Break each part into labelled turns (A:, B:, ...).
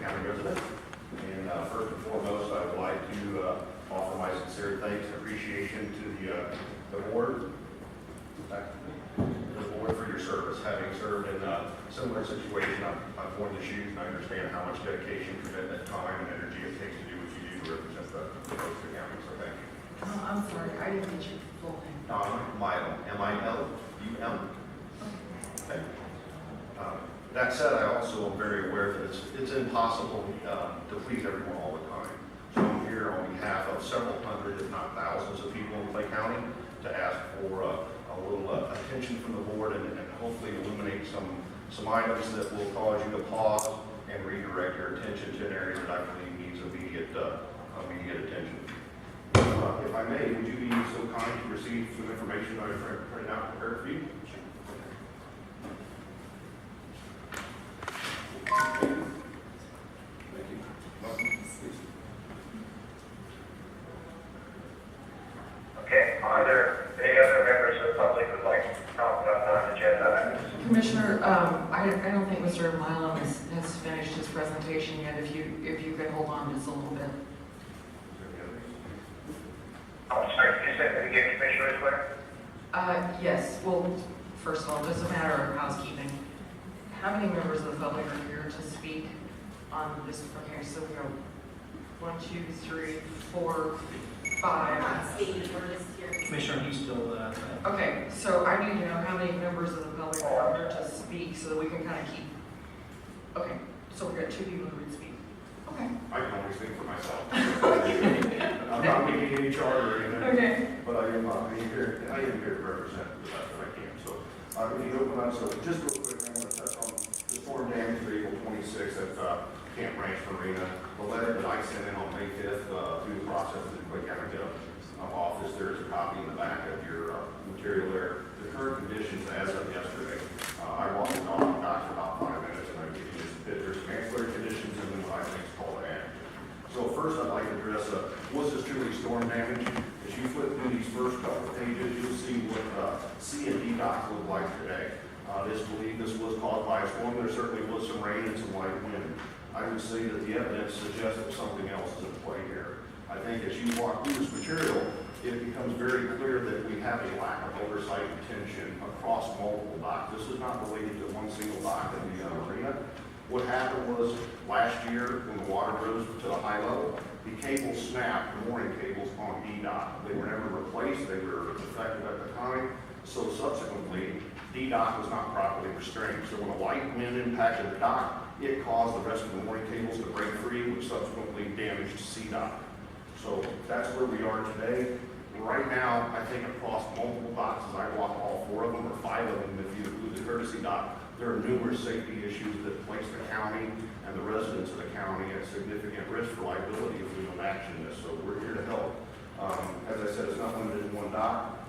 A: County resident. And first and foremost, I would like to offer my sincere thanks and appreciation to the board for your service. Having served in a similar situation, I've worn the shoes and I understand how much dedication, commitment, time, and energy it takes to do what you do to represent the folks of the county. So thank you.
B: Oh, I'm sorry, I didn't get your full name.
A: Don Milum, M-I-L-U-M. Okay. That said, I also am very aware that it's impossible to please everyone all the time. So I'm here on behalf of several hundred, if not thousands, of people in Clay County to ask for a little attention from the board and hopefully illuminate some items that will cause you to pause and redirect your attention to an area that I believe needs immediate attention. If I may, would you be so kind to receive some information that I've printed out and prepared for you? Thank you. Welcome. Please.
C: Okay, are there any other members of the public who would like to comment on non-agenda items?
B: Commissioner, I don't think Mr. Milum has finished his presentation yet. If you could hold on just a little bit.
C: I'm sorry, can you say that again, Commissioner Whistler?
B: Yes, well, first of all, just a matter of housekeeping. How many members of the public are here to speak on this? Okay, so we have 1, 2, 3, 4, 5.
D: Not stated, we're just here.
E: Commissioner, he's still,
B: Okay, so I need to know how many members of the public are here to speak so that we can kind of keep. Okay, so we've got 2 people who would speak. Okay.
A: I can only speak for myself. I'm not making any charge or anything.
B: Okay.
A: But I am here to represent the best that I can. So if you open up, so just real quick, I want to touch on the storm damage for April 26th at Camp Ranch Marina. The letter that I sent in on May 5th through the process of the Clay County office, there is a copy in the back of your material there. The current conditions as of yesterday, I walked the dog for about 5 minutes and I gave you some pictures, some ancillary conditions, and then what I think is called to action. So first I'd like to address, was this truly storm damage? As you flip through these first couple of pages, you'll see what C and D dots look like today. It's believed this was caused by a storm. There certainly was some rain and some light wind. I would say that the evidence suggests that something else is at play here. I think as you walk through this material, it becomes very clear that we have a lack of oversight and attention across multiple docks. This is not related to one single dock in the Marina. What happened was last year when the water rose to the high level, the cables snapped, the mooring cables on D dock. They were never replaced, they were defective at the time. So subsequently, D dock was not properly restrained. So when a light wind impacted the dock, it caused the rest of the mooring cables to break free, which subsequently damaged C dock. So that's where we are today. Right now, I think across multiple docks, as I walk all 4 of them, or 5 of them, if you include the courtesy dock, there are numerous safety issues that place the county and the residents of the county at significant risk for liability if we don't action this. So we're here to help. As I said, it's not limited to one dock.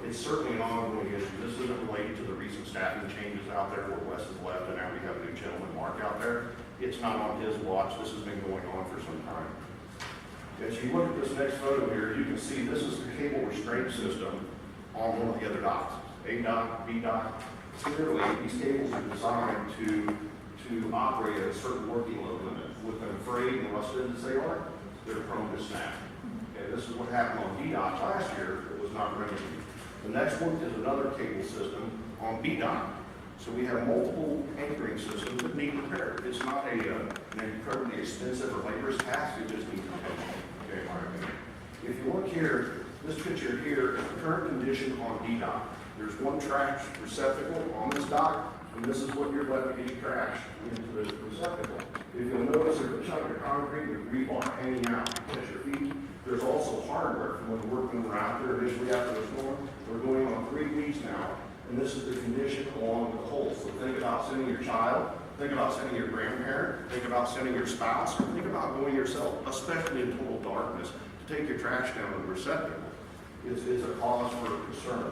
A: It's certainly an ongoing issue. This isn't related to the recent staffing changes out there where Wes has left and now we have a new gentleman, Mark, out there. It's not on his watch. This has been going on for some time. As you look at this next photo here, you can see this is the cable restraint system on one of the other docks. A dock, B dock. Clearly, these cables are designed to operate at a certain working load limit. With them frayed and rusted as they are, they're prone to snap. Okay, this is what happened on D dock last year. It was not remedied. The next one is another cable system on B dock. So we have multiple anchoring systems that need repair. It's not an incredibly expensive or laborious task. It just needs attention. Okay, in my opinion. If you look here, this picture here is the current condition on D dock. There's one trash receptacle on this dock, and this is what you're letting get trash into the receptacle. If you'll notice, there's a chunk of concrete with rebar hanging out to catch your feet. There's also hardware from when we're working around there initially after the storm. We're going on 3 weeks now, and this is the condition along with the hole. So think about sending your child, think about sending your grandparent, think about sending your spouse, or think about going yourself, especially in total darkness, to take your trash down to the receptacle. It's a cause for concern.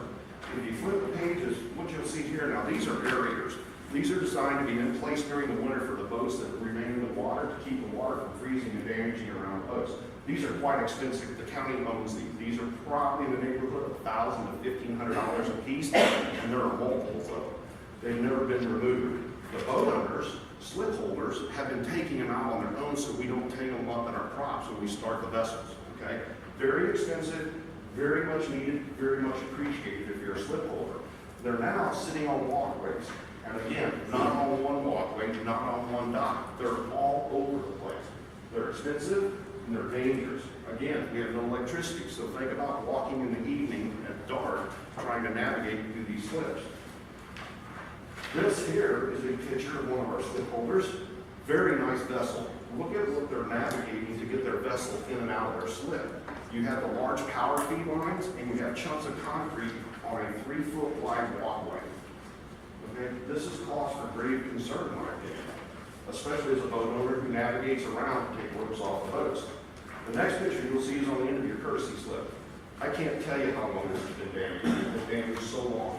A: If you flip the pages, what you'll see here now, these are barriers. These are designed to be in place during the winter for the boats that remain in the water to keep the water from freezing and damaging around boats. These are quite expensive. The county owns these. These are probably in the neighborhood of $1,000 to $1,500 a piece, and there are multiples of them. They've never been removed. The boat owners, slip holders, have been taking them out on their own so we don't take them up in our props when we start the vessels, okay? Very expensive, very much needed, very much appreciated if you're a slip holder. They're now sitting on walkways. And again, not on one walkway, not on one dock. They're all over the place. They're expensive and they're dangerous. Again, we have no electricity, so think about walking in the evening at dark trying to navigate through these slips. This here is a picture of one of our slip holders. Very nice vessel. Look at what they're navigating to get their vessel in and out of their slip. You have the large power feed lines and you have chunks of concrete on a 3-foot wide walkway. Okay, this is cause for grave concern, in my opinion, especially as a boat owner who navigates around to take ropes off the boats. The next picture you'll see is on the end of your courtesy slip. I can't tell you how long this has been damaged. It's been damaged so long.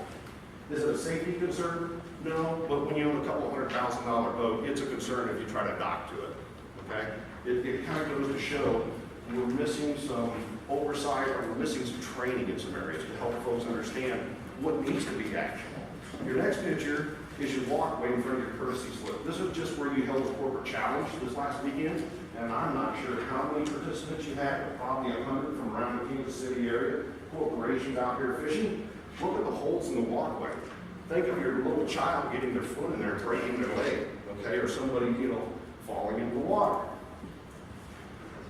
A: Is it a safety concern? No, but when you own a couple $100,000 boat, it's a concern if you try to dock to it. Okay, it kind of goes to show we're missing some oversight, or we're missing some training in some areas to help folks understand what needs to be actionable. Your next picture is your walkway in front of your courtesy slip. This is just where you held a corporate challenge this last weekend, and I'm not sure how many participants you had, but probably 100 from around the Kansas City area, corporations out here fishing. Look at the holes in the walkway. Think of your little child getting their foot in there and breaking their leg, okay, or somebody, falling into the water.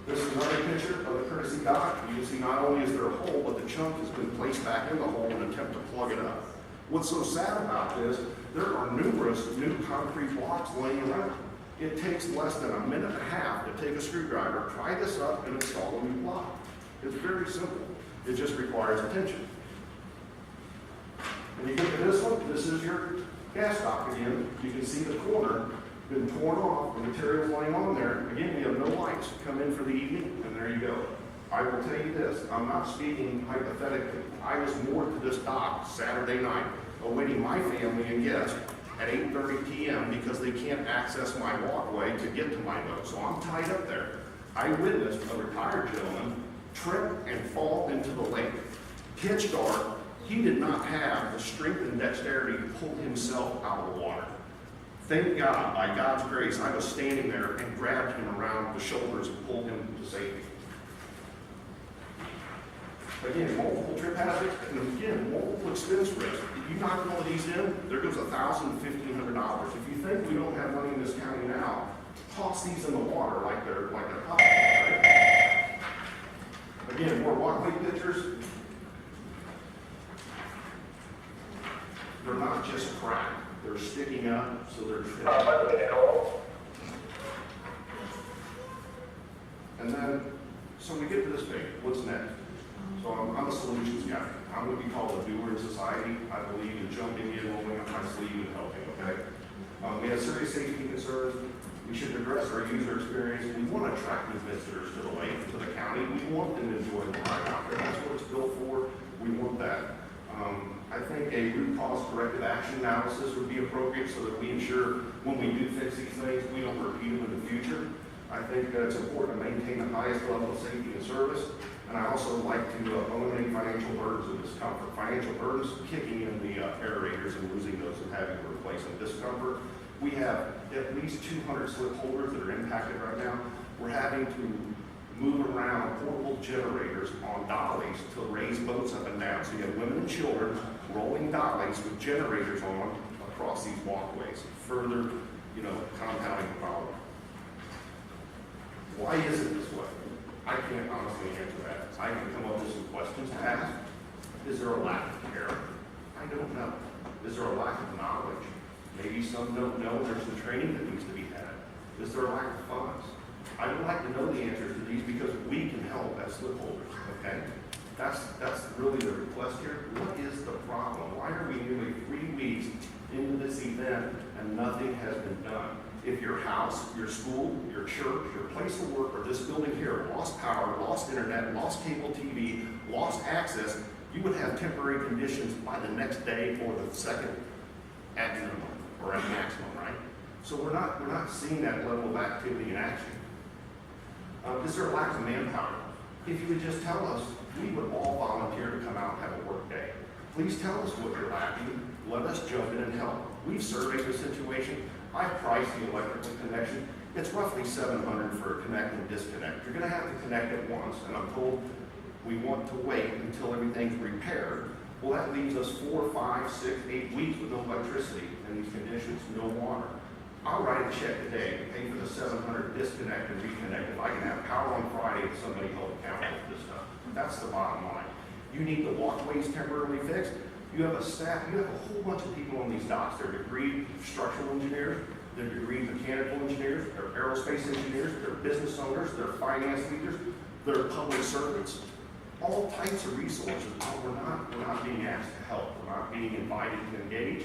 A: This is another picture of the courtesy dock. You can see not only is there a hole, but the chunk has been placed back in the hole in an attempt to plug it up. What's so sad about this, there are numerous new concrete blocks laying around. It takes less than a minute and a half to take a screwdriver, pry this up, and install a new block. It's very simple. It just requires attention. When you get to this one, this is your gas dock again. You can see the corner been torn off, the material's laying on there. Again, we have no lights. Come in for the evening, and there you go. I will tell you this, I'm not speaking hypothetically. I was moored to this dock Saturday night, awaiting my family and guests at 8:30 p.m. because they can't access my walkway to get to my boat. So I'm tied up there. I witnessed a retired gentleman trip and fall into the lake. Pitch dark, he did not have the strength and dexterity to pull himself out of the water. Thank God, by God's grace, I was standing there and grabbed him around the shoulders and pulled him to safety. Again, multiple trip hazards, and again, multiple expense risk. If you knock one of these in, there goes $1,000 to $1,500. If you think we don't have money in this county now, toss these in the water like they're popcorn, right? Again, more walkway pictures. They're not just cracked. They're sticking up, so they're and then, so we get to this page. What's next? So I'm a solutions guy. I'm what we call a doer in society. I believe in jumping in, rolling up my sleeve, and helping, okay? We have serious safety concerns. We should address our user experience. We want to attract new visitors to the lake, to the county. We want them to enjoy the ride out there. That's what it's built for. We want that. I think a root cause corrective action analysis would be appropriate so that we ensure when we do fix these things, we don't repeat them in the future. I think it's important to maintain the highest level of safety and service. And I also like to eliminate financial burdens and discomfort. Financial burdens kicking in the aerators and losing those and having to replace them. Discomfort. We have at least 200 slip holders that are impacted right now. We're having to move around portable generators on dollies to raise boats up and down. So you have women and children rolling dollies with generators on across these walkways, further, compounding the problem. Why is it this way? I can't honestly answer that. I can come up with some questions to ask. Is there a lack of care? I don't know. Is there a lack of knowledge? Maybe some don't know there's some training that needs to be had. Is there a lack of funds? I would like to know the answers to these because we can help as slip holders, okay? That's really the request here. What is the problem? Why are we nearly 3 weeks into this event and nothing has been done? If your house, your school, your church, your place of work, or this building here lost power, lost internet, lost cable TV, lost access, you would have temporary conditions by the next day or the second at minimum or at maximum, right? So we're not seeing that level of activity in action. Is there a lack of manpower? If you would just tell us, we would all volunteer to come out and have a work day. Please tell us what you're lacking. Let us jump in and help. We've surveyed the situation. I priced the electrical connection. It's roughly $700 for a connect and disconnect. You're gonna have to connect it once, and I'm told we want to wait until everything's repaired. Well, that leaves us 4, 5, 6, 8 weeks with no electricity in these conditions, no water. I'll write a check today and pay for the $700 disconnect and reconnect if I can have power on Friday and somebody help account for this stuff. That's the bottom line. You need the walkways temporarily fixed. You have a staff, you have a whole bunch of people on these docks. They're degreed structural engineers, they're degreed mechanical engineers, they're aerospace engineers, they're business owners, they're finance leaders, they're public servants. All types of resources, but we're not being asked to help. We're not being invited to engage.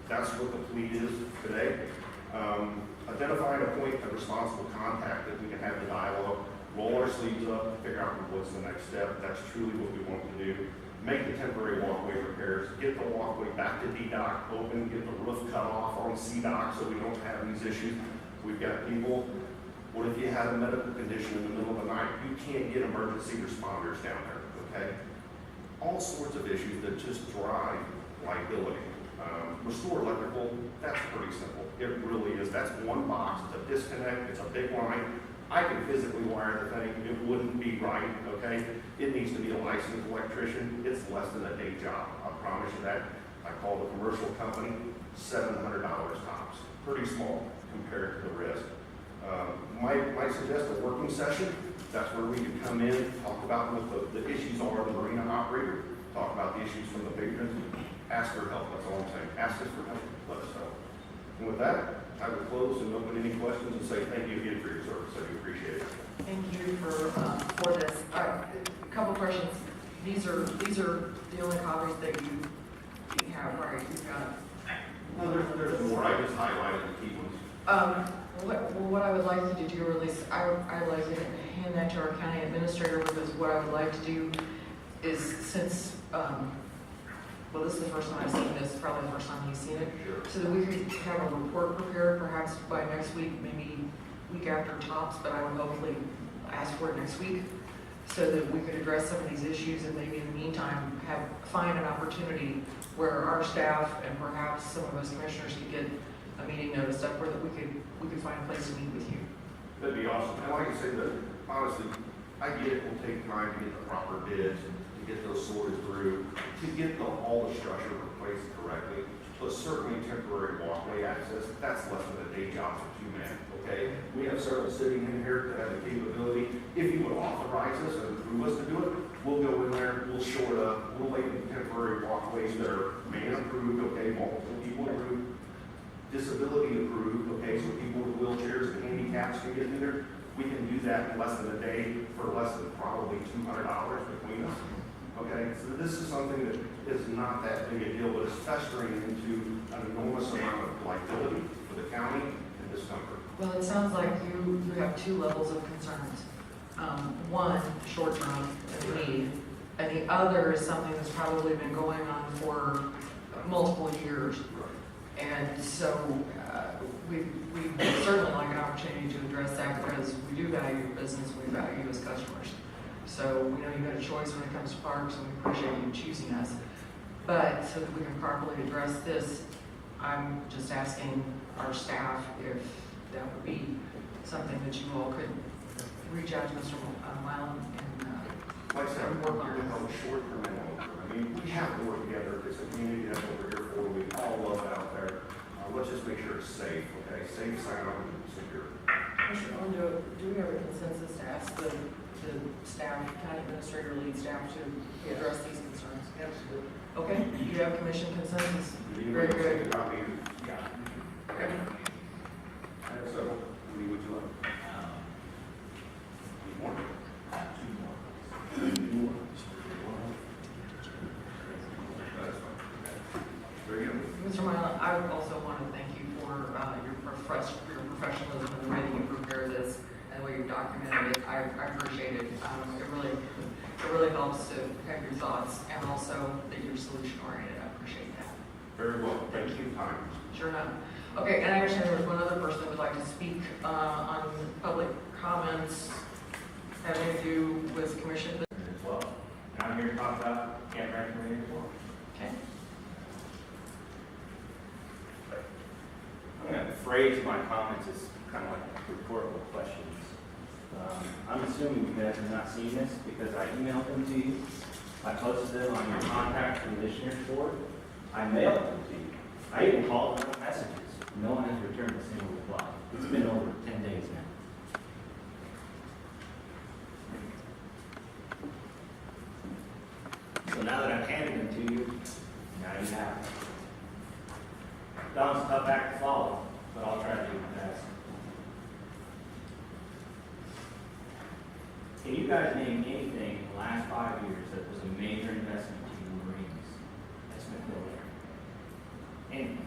A: That's what the plea is today. Identify and appoint a responsible contact that we can have the dialogue, roll our sleeves up, figure out what's the next step. That's truly what we want to do. Make the temporary walkway repairs, get the walkway back to D-Dock open, get the roof cut off on C-Dock so we don't have these issues. We've got people, what if you had a medical condition in the middle of the night? You can't get emergency responders down there, okay? All sorts of issues that just drive liability. Restore electrical, that's pretty simple. It really is. That's one box, it's a disconnect, it's a big line. I can physically wire the thing, it wouldn't be right, okay? It needs to be a licensed electrician. It's less than a day job, I promise you that. I call the commercial company, $700 tops. Pretty small compared to the rest. Might suggest a working session. That's where we can come in, talk about what the issues are of the marina operator, talk about the issues from the patrons, ask for help, that's all I'm saying. Ask us for help, let us know. And with that, I will close and open any questions and say thank you again for your service. I do appreciate it.
B: Thank you for this. A couple questions. These are the only copies that you have, right? You've got.
A: No, there's more. I just highlighted the key ones.
B: What I would like to do, or at least I would like to hand that to our county administrator, because what I would like to do is, since well, this is the first time I've seen this, probably the first time he's seen it,
A: Sure.
B: so that we could have a report prepared perhaps by next week, maybe week after tops, but I would hopefully ask for it next week, so that we could address some of these issues, and maybe in the meantime find an opportunity where our staff and perhaps some of us commissioners could get a meeting notice up, where that we could find a place to meet with you.
A: That'd be awesome. And like I said, honestly, I get it will take time to get the proper bids, to get those sorted through, to get all the structure replaced correctly. But certainly temporary walkway access, that's less than a day job for 2 men, okay? We have several sitting in here that have the capability. If you would authorize us and approve us to do it, we'll go in there, we'll shore it up, we'll lay the temporary walkways that are man approved, okay, multiple people approved, disability approved, okay, so people with wheelchairs and handicaps can get in there. We can do that in less than a day for less than probably $200 between us. Okay, so this is something that is not that big a deal, but it's festering into an enormous amount of liability for the county and discomfort.
B: Well, it sounds like you have two levels of concerns. One, short-term need, and the other is something that's probably been going on for multiple years. And so we certainly like an opportunity to address that, because we do value your business, we value you as customers. So we know you've got a choice when it comes to parks, and we appreciate you choosing us. But so that we can properly address this, I'm just asking our staff if that would be something that you all could reach out to Mr. Milum and
A: like I said, we're here to help short-term and long-term. I mean, we have to work together. It's a community, that's what we're here for. We all love it out there. Let's just make sure it's safe, okay? Safe, sound, and secure.
B: Mr. Milum, do we have a consensus to ask the staff, county administrator, lead staff to address these concerns?
D: Absolutely.
B: Okay, you have commission consensus?
A: You
B: Very
A: know,
B: good.
A: take a copy.
D: Yeah.
A: Okay. I have several. What would you like? Need more?
D: 2 more.
A: Need more? That's fine. Okay. Very good.
B: Mr. Milum, I would also want to thank you for your professionalism and the way that you prepare this and the way you documented it. I appreciate it. It really helps to have your thoughts, and also that you're solution oriented. I appreciate that.
A: Very well. Thank you. Time.
B: Sure enough. Okay, and I understand there was one other person that would like to speak on public comments having to do with commission.
D: As well. And I'm here to talk about campground community as well.
B: Okay.
E: phrase of my comments is kind of like rhetorical questions. I'm assuming you guys have not seen this because I emailed them to you. I posted them on your contact conditioners board. I mailed them to you. I even called them with messages. No one has returned a single reply. It's been over 10 days now. So now that I've handed them to you, now you have it. Don's a tough act to follow, but I'll try to do my best. Can you guys name anything in the last 5 years that was a major investment to the Marines? That's Smithfield area. Anything.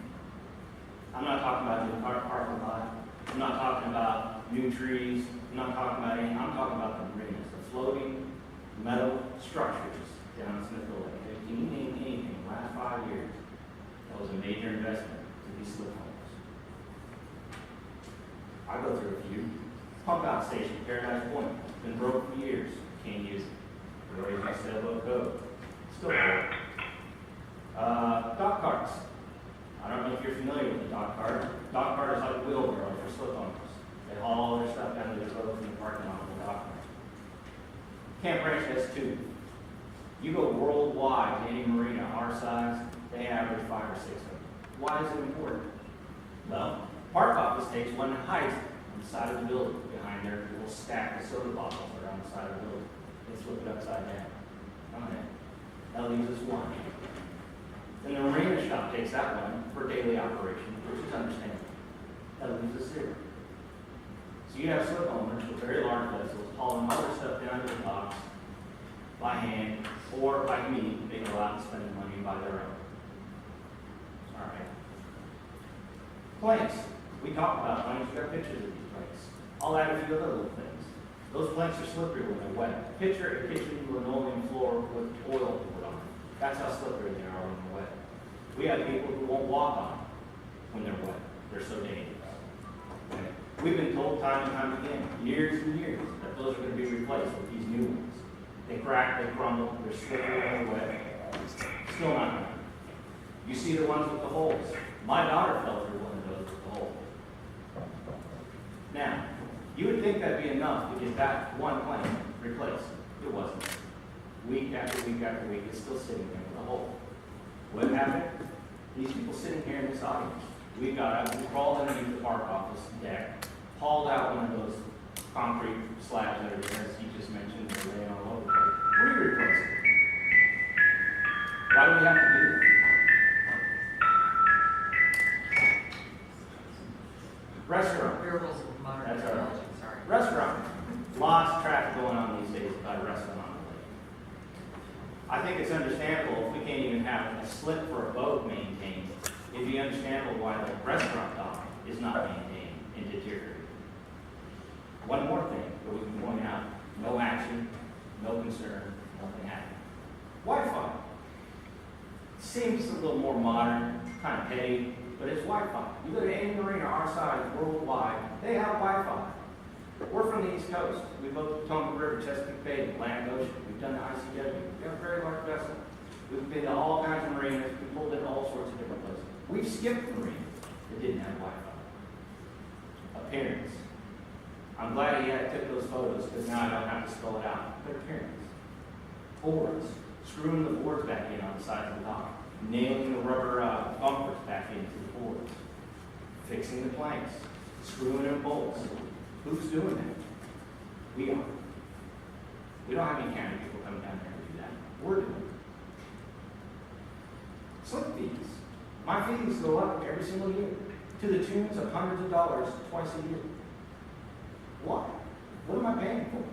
E: I'm not talking about new parking lot. I'm not talking about new trees. I'm not talking about anything. I'm talking about the Marinas, the floating metal structures down in Smithfield Lake. Can you name anything in the last 5 years that was a major investment to these slipholders? I go through a few. Pump out station, Paradise Point. Been broke for years. Can't use it. We already have sailboat code. Still broke. Dock carts. I don't know if you're familiar with the dock cart. Dock cart is like a wheelbarrow for slip owners. They haul all their stuff down to the road from the parking lot of the dock cart. Camp Ranch has 2. You go worldwide to any marina our size, they average 5 or 6 of them. Why is it important? Well, Park Office takes one and hides it on the side of the building behind their little stack of soda bottles around the side of the building. They flip it upside down. Okay. That leaves us 1. Then the marina shop takes that one for daily operation, which is understandable. That leaves us 0. So you have slip owners with very large vessels hauling all their stuff down to the docks by hand, or like me, they go out and spend the money and buy their own. All right. Planks. We talked about planks. We got pictures of these planks. I'll add a few other little things. Those planks are slippery when they're wet. Picture a kitchen linoleum floor with oil poured on it. That's how slippery they are when they're wet. We have people who won't walk on them when they're wet. They're so dangerous. Okay? We've been told time and time again, years and years, that those are going to be replaced with these new ones. They crack, they crumble, they're slippery when they're wet. Still not done. You see the ones with the holes. My daughter fell through one of those with the hole. Now, you would think that'd be enough to get that one plank replaced. It wasn't. Week after week after week, it's still sitting there with a hole. What happened? These people sitting here in this audience, we got up, we crawled underneath the park office deck, hauled out one of those concrete slabs that are there, as you just mentioned, they're laying all over the place. We replaced it. Why do we have to do that? Restaurant.
B: Variables of modern
E: That's all right.
B: technology, sorry.
E: Restaurant. Lots of traffic going on these days about a restaurant on the lake. I think it's understandable if we can't even have a slip for a boat maintained. It'd be understandable why the restaurant dock is not maintained and deteriorated. One more thing that we can point out. No action, no concern, nothing happened. Wi-Fi. Seems a little more modern, kind of petty, but it's Wi-Fi. You go to any marina our size worldwide, they have Wi-Fi. We're from the East Coast. We go to Potomac River, Chesapeake Bay, Atlantic Ocean. We've done the ICW. We have a very large vessel. We've been to all kinds of marinas. We've pulled in all sorts of different places. We've skipped marinas that didn't have Wi-Fi. Appearance. I'm glad he took those photos because now I don't have to spell it out. Their appearance. Boards. Screwing the boards back in on the side of the dock. Nailing the rubber bumpers back into the boards. Fixing the planks. Screwing in bolts. Who's doing that? We are. We don't have any county people coming down there to do that. We're doing it. Slip fees. My fees go up every single year to the tunes of hundreds of dollars twice a year. Why? What am I paying for?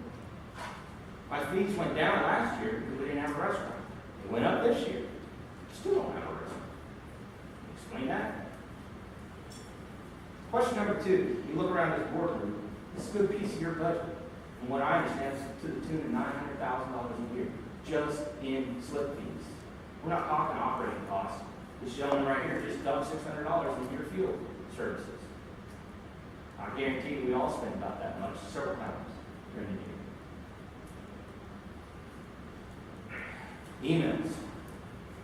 E: My fees went down last year because we didn't have a restaurant. They went up this year. Still don't have a restaurant. Explain that. Question number 2. You look around this boardroom, it's a good piece of your budget. From what I understand, it's to the tune of $900,000 a year, just in slip fees. We're not talking operating costs. This gentleman right here just dumped $600 in your fuel services. I guarantee we all spend about that much several times during the year. Emails.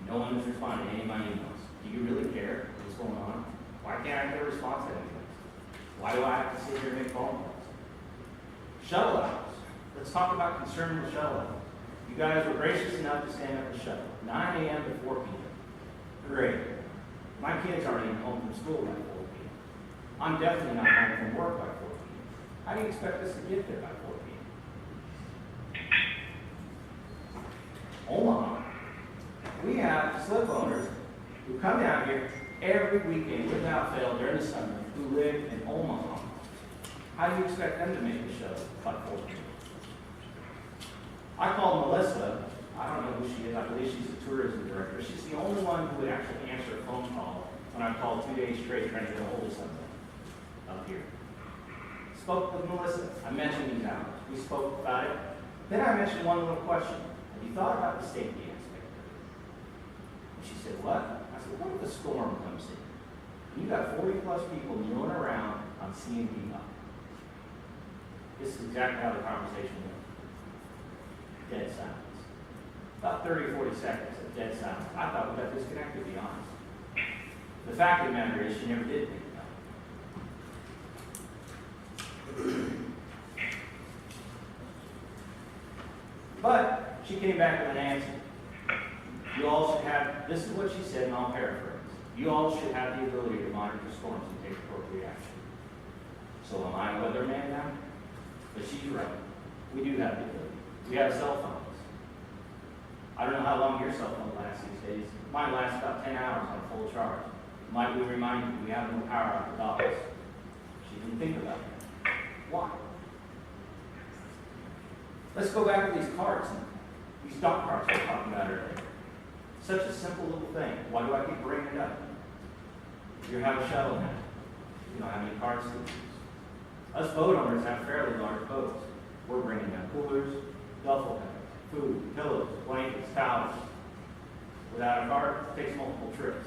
E: No one is responding to any of my emails. Do you really care what's going on? Why can't I get a response to anything? Why do I have to sit here and make phone calls? Shuttle hours. Let's talk about concern with shuttle hours. You guys were gracious enough to stand up and shuttle. 9 a.m. to 4 p.m. Great. My kids aren't even home from school by 4 p.m. I'm definitely not home from work by 4 p.m. How do you expect us to get there by 4 p.m.? Omaha. We have slipholders who come down here every weekend without fail during the summer who live in Omaha. How do you expect them to make the show by 4 p.m.? I called Melissa. I don't know who she is. I believe she's the tourism director. She's the only one who would actually answer a phone call when I called 2 days straight trying to get a hold of somebody up here. Spoke with Melissa. I mentioned these hours. We spoke about it. Then I mentioned one little question. Have you thought about the safety aspect of it? And she said, what? I said, what if a storm comes in? And you got 40 plus people milling around on C&D up. This is exactly how the conversation went. Dead silence. About 30 or 40 seconds of dead silence. I thought we got disconnected, to be honest. The fact of the matter is, she never did think about it. But she came back with an answer. You all should have, this is what she said, and I'll paraphrase. You all should have the ability to monitor storms and take appropriate action. So am I a weatherman now? But she's right. We do have the ability. We have cell phones. I don't know how long your cell phone lasts these days. Mine lasts about 10 hours on full charge. Might we remind you, we have no power out of the office. She didn't think about that. Why? Let's go back to these cards, these dock cards we were talking about earlier. Such a simple little thing. Why do I keep bringing it up? You have a shuttle now. You don't have any cards to use. Us boat owners have fairly large boats. We're bringing down coolers, duffel bags, food, pillows, blankets, towels. Without a card, it takes multiple trips.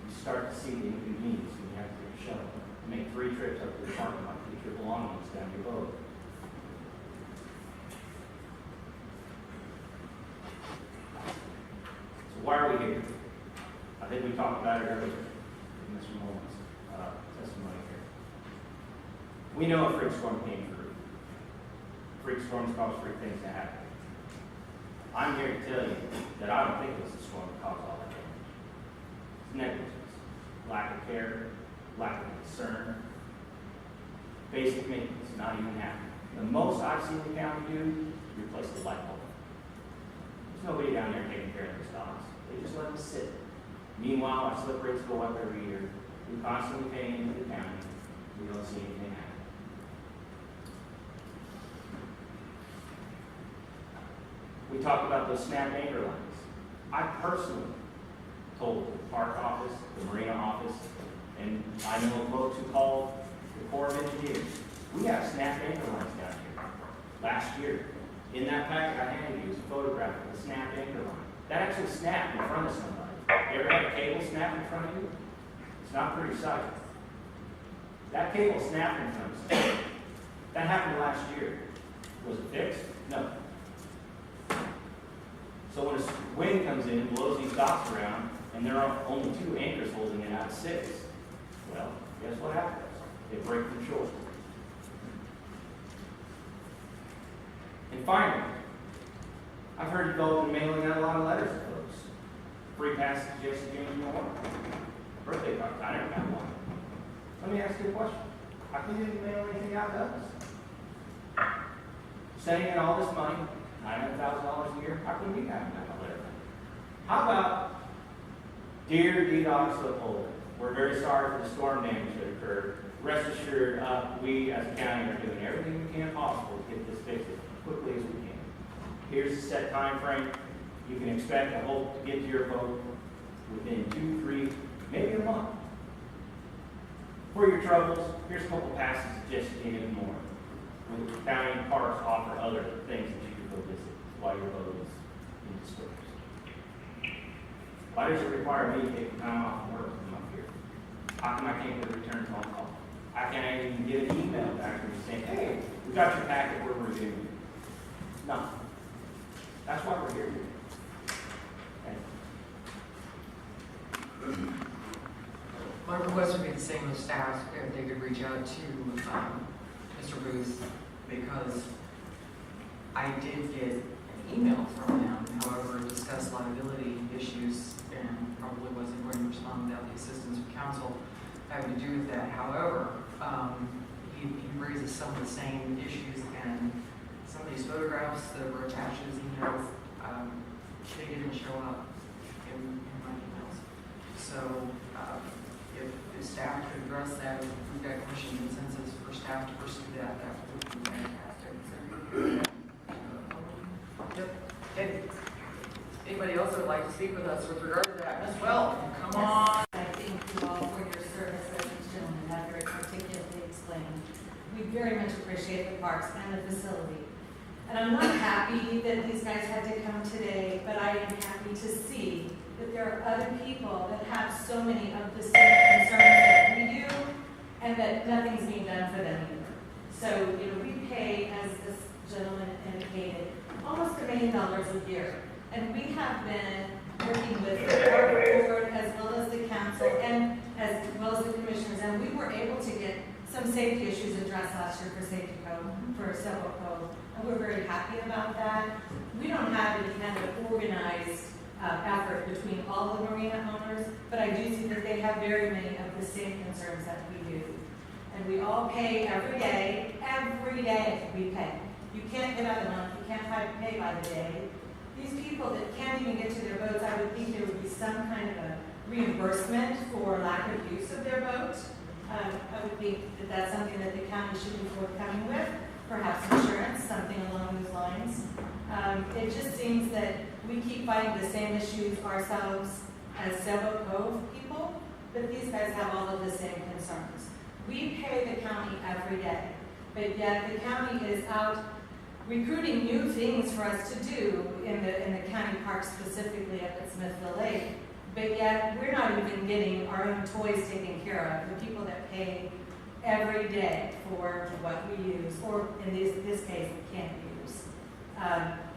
E: You start to see the inconvenience when you have to take a shuttle. You make 3 trips up to the parking lot to get your belongings down your boat. So why are we here? I think we talked about it earlier in Mr. Mullins' testimony here. We know a freak storm came through. Freak storms cause freak things to happen. I'm here to tell you that I don't think it was the storm that caused all that damage. It's negligence, lack of care, lack of concern, basic maintenance not even happening. The most I've seen the county do is replace the light bulb. There's nobody down there taking care of those dogs. They just let them sit. Meanwhile, our slip rates go up every year. We constantly pay into the county. We don't see anything happen. We talked about those snap anchor lines. I personally told the park office, the Marina office, and I know folks who called the Corps of Engineers. We have snap anchor lines down here. Last year, in that packet I handed you is a photograph of the snap anchor line. That actually snapped in front of somebody. You ever had a cable snap in front of you? It's not pretty sight. That cable snapped in front of somebody. That happened last year. Was it fixed? No. So when a wind comes in and blows these docks around, and there are only 2 anchors holding it out of 6, well, guess what happens? They break from shore. And finally, I've heard you go and mailing out a lot of letters to folks. Free passes to Jesse James Moore. Birthday cards. I never got one. Let me ask you a question. How come you didn't mail anything out to us? Sending in all this money, $900,000 a year, how come we haven't got a letter? How about, dear D-Dog Slipholder, we're very sorry for the storm damage that occurred. Rest assured, we as a county are doing everything we can possible to get this fixed as quickly as we can. Here's a set time frame. You can expect, I hope, to get to your boat within 2, 3, maybe a month. For your troubles, here's a couple passes to Jesse James Moore. The county parks offer other things that you can go visit while your boat is in distress. Why does it require me to take the time off from work to come up here? How come I can't get a return phone call? How can I even get an email back from you saying, hey, we got your packet, we're reviewing it? No. That's why we're here today.
B: My request would be the same as staff if they could reach out to Mr. Booth, because I did get an email from him, however, discussed liability issues and probably wasn't going to respond without the assistance of counsel having to do with that. However, he raises some of the same issues, and some of these photographs that were attached to his emails, they didn't show up in my emails. So if staff could address that, if we've got commission consensus for staff to pursue that, that would be fantastic. Yep. And anybody else that would like to speak with us with regard to that? Ms. Well, come on.
F: I thank you all for your service, as these gentlemen have very articulately explained. We very much appreciate the parks and the facility. And I'm not happy that these guys had to come today, but I am happy to see that there are other people that have so many of the same concerns that we do, and that nothing's being done for them either. So, we pay, as this gentleman indicated, almost $1 million a year. And we have been working with the board as well as the council and as well as the commissioners, and we were able to get some safety issues addressed last year for safety code, for several code, and we're very happy about that. We don't have any kind of organized effort between all the marina owners, but I do see that they have very many of the same concerns that we do. And we all pay every day we pay. You can't get out of the month, you can't pay by the day. These people that can't even get to their boats, I would think there would be some kind of a reimbursement for lack of use of their boat. I would think that that's something that the county should be forthcoming with, perhaps insurance, something along those lines. It just seems that we keep fighting the same issues ourselves as Sailboat Cove people, but these guys have all of the same concerns. We pay the county every day, but yet the county is out recruiting new things for us to do in the county park, specifically up at Smithville Lake. But yet we're not even getting our own toys taken care of, the people that pay every day for what we use, or in this case, we can't use.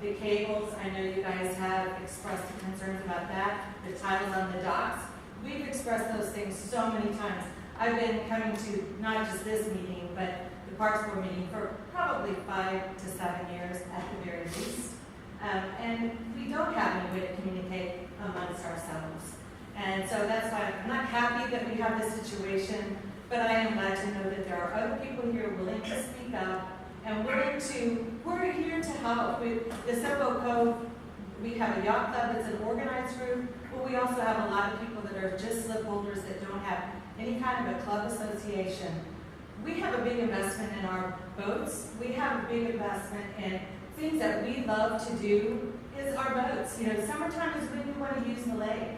F: The cables, I know you guys have expressed concerns about that. The tiles on the docks, we've expressed those things so many times. I've been coming to not just this meeting, but the Parks Board meeting for probably 5 to 7 years at the very least. And we don't have any way to communicate amongst ourselves. And so that's why I'm not happy that we have this situation, but I am glad to know that there are other people here willing to speak up and we're here to help. With the Sailboat Cove, we have a yacht club that's an organized group, but we also have a lot of people that are just slipholders that don't have any kind of a club association. We have a big investment in our boats. We have a big investment in things that we love to do is our boats. Summertime is when we want to use the lake.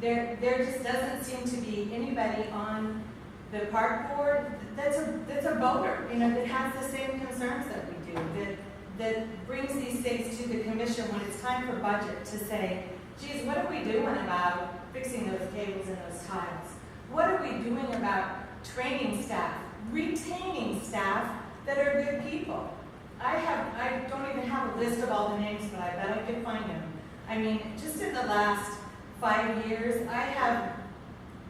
F: There just doesn't seem to be anybody on the park board that's a boater, that has the same concerns that we do, that brings these things to the commission when it's time for budget to say, geez, what are we doing about fixing those cables and those tiles? What are we doing about training staff, retaining staff that are good people? I don't even have a list of all the names, but I bet I could find them. I mean, just in the last 5 years, I have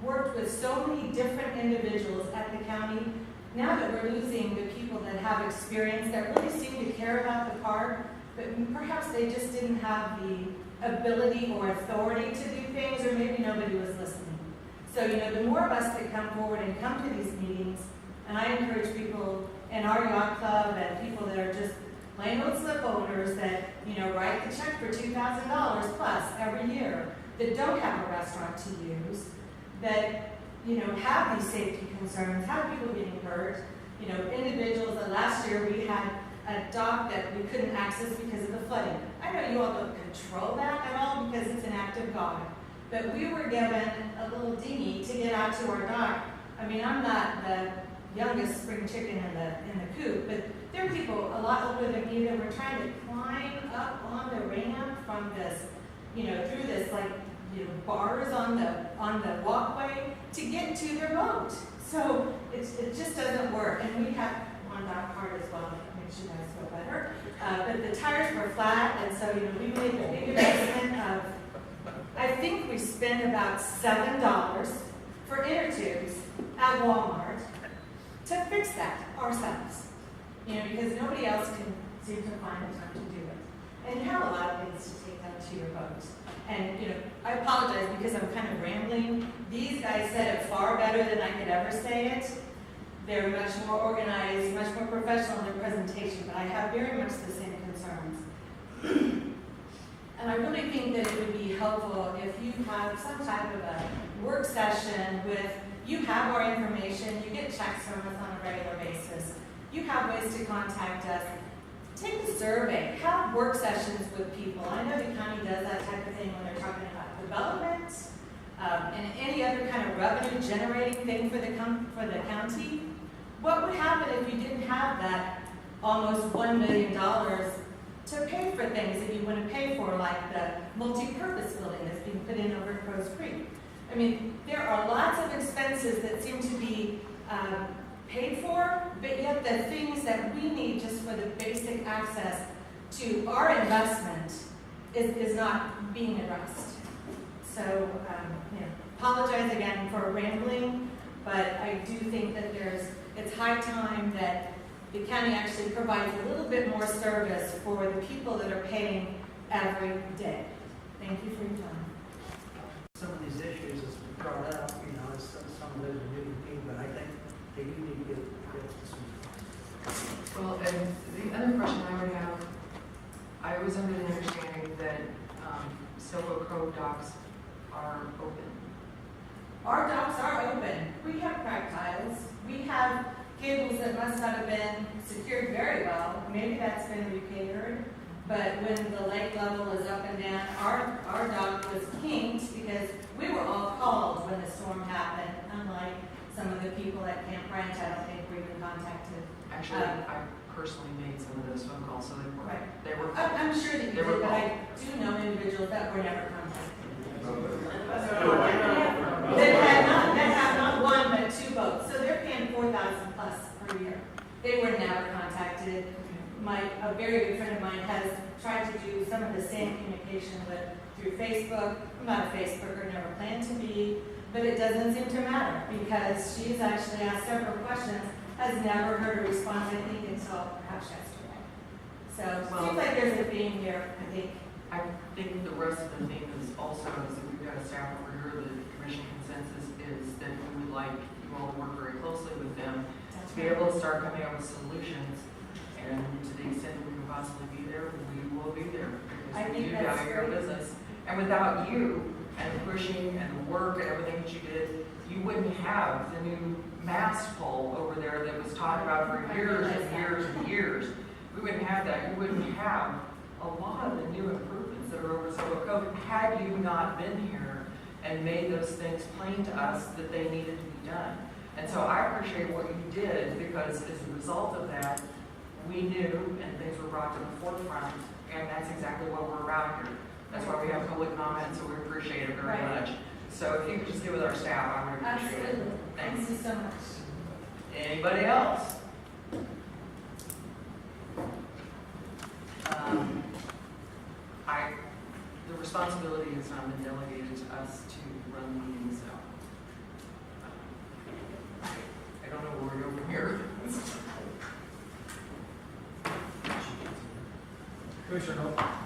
F: worked with so many different individuals at the county. Now that we're losing the people that have experience, that really seem to care about the park, but perhaps they just didn't have the ability or authority to do things, or maybe nobody was listening. So, the more of us that come forward and come to these meetings, and I encourage people in our yacht club and people that are just plain old slipholders that, write the check for $2,000 plus every year, that don't have a restaurant to use, that, have these safety concerns, have people getting hurt, individuals that last year we had a dock that we couldn't access because of the flooding. I know you all don't control that at all because it's an act of God. But we were given a little dinghy to get out to our dock. I mean, I'm not the youngest spring chicken in the coop, but there are people a lot older than me that were trying to climb up on the ramp from this, through this bars on the walkway to get to their boat. So it just doesn't work. And we have one dock cart as well that makes you guys feel better. But the tires were flat, and so we made a big investment of. I think we spent about $7 for inner tubes at Walmart to fix that ourselves. You know, because nobody else can seem to find the time to do it. And you have a lot of things to take out to your boat. And, you know, I apologize because I'm kind of rambling. These guys said it far better than I could ever say it. They're much more organized, much more professional in their presentation, but I have very much the same concerns. And I really think that it would be helpful if you have some type of a work session with, you have our information, you get checks from us on a regular basis, you have ways to contact us. Take a survey, have work sessions with people. I know the county does that type of thing when they're talking about development and any other kind of revenue generating thing for the county. What would happen if you didn't have that almost $1 million to pay for things that you want to pay for, like the multi-purpose building that's being put in over at Crows Creek? I mean, there are lots of expenses that seem to be paid for, but yet the things that we need just for the basic access to our investment is not being addressed. So, you know, apologize again for rambling, but I do think that it's high time that the county actually provides a little bit more service for the people that are paying every day. Thank you for your time.
G: Some of these issues that's been brought up, you know, some of those are new to me, but I think they do need to get some.
B: Well, and the other question I would have, I was under the understanding that Silver Cove docks are open.
F: Our docks are open. We have cracked tiles. We have cables that must not have been secured very well. Maybe that's been repaired. But when the lake level is up and down, our dock was kinked because we were all called when the storm happened, unlike some of the people at Camp Ranch, I don't think were even contacted.
B: Actually, I personally made some of those phone calls, so they were.
F: I'm sure that you
B: They were
F: did, but I
B: called.
F: do know individuals that were never contacted.
A: No,
F: That have not one but two boats, so they're paying $4,000 plus per year. They were never contacted. A very good friend of mine has tried to do some of the same communication through Facebook. I'm not a Facebooker, never planned to be, but it doesn't seem to matter because she's actually asked several questions, has never heard a response, I think, until perhaps yesterday. So it seems like there's a theme here, I think.
B: I think the rest of the theme is also, is that we've got a staff over here, the commission consensus is that we would like you all to work very closely with them to be able to start coming up with solutions. And to the extent that we can possibly be there, we will be there.
F: I
B: Because
F: think
B: you
F: that's
B: value your
F: great.
B: business. And without you and the pushing and the work and everything that you did, you wouldn't have the new mast pole over there that was talked about for years and years and years. We wouldn't have that. You wouldn't have a lot of the new improvements that are over Silver Cove had you not been here and made those things plain to us that they needed to be done. And so I appreciate what you did because as a result of that, we knew and things were brought to the forefront, and that's exactly what we're about here. That's why we have public comment, so we appreciate it very
F: Right.
B: much. So if you could just get with our staff, I would appreciate it.
F: Absolutely.
B: Thanks.
F: Thank you so much.
B: Anybody else? The responsibility has not been delegated to us to run the meeting, so I don't know where we go from here.
G: Commissioner Hope.